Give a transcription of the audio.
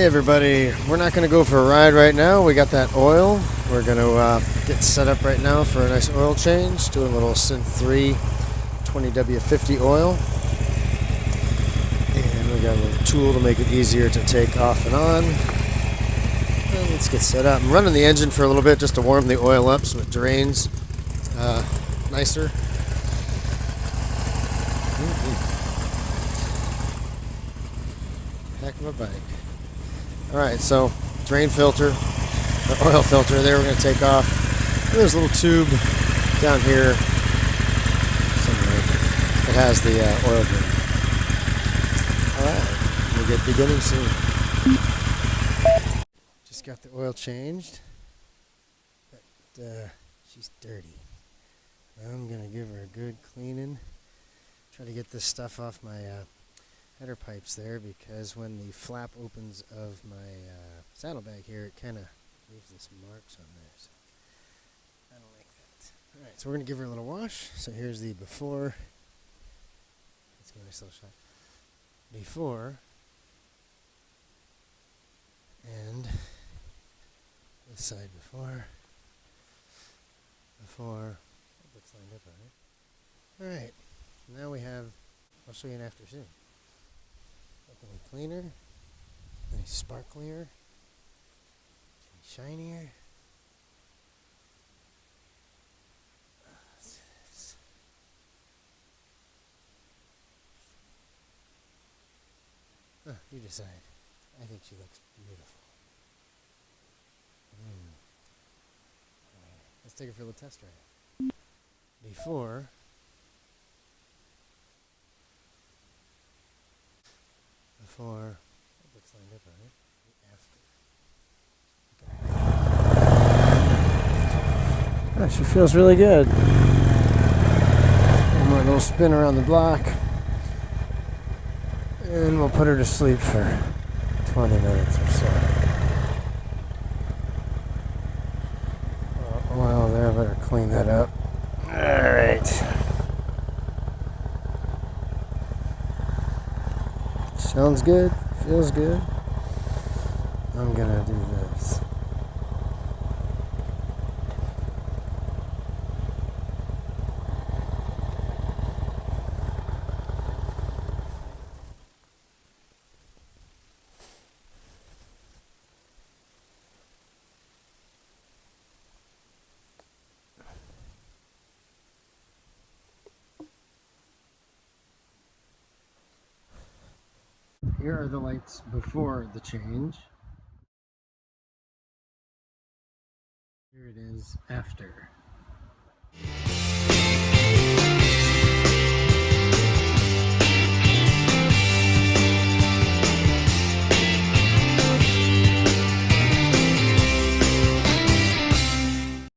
Hey everybody, we're not going to go for a ride right now. We got that oil. We're going to get set up right now for a nice oil change. Do a little Synth 3 20W50 oil. And we got a little tool to make it easier to take off and on. And let's get set up. I'm running the engine for a little bit just to warm the oil up so it drains nicer. Heck of a bike. Alright, so drain filter, or oil filter there we're going to take off. There's a little tube down here somewhere that has the oil drain. Alright, we'll get beginning soon. Just got the oil changed, but she's dirty. I'm going to give her a good cleaning. Try to get this stuff off my header pipes there, because when the flap opens of my saddlebag here, it kind of leaves this marks on there, so I don't like that. Alright, so we're going to give her a little wash. So here's the before. Let's give a nice little shot. Before and this side before. Looks lined up alright. Alright, now we have, I'll show you an after soon. Looking cleaner, nice sparklier, shinier. You decide. I think she looks beautiful. Let's take her for a little test drive. Before. It looks lined up alright. After. She feels really good. One more little spin around the block. And we'll put her to sleep for 20 minutes or so. Oil there, better clean that up. Alright. Sounds good, feels good. I'm gonna do this. Here are the lights before the change. Here it is after.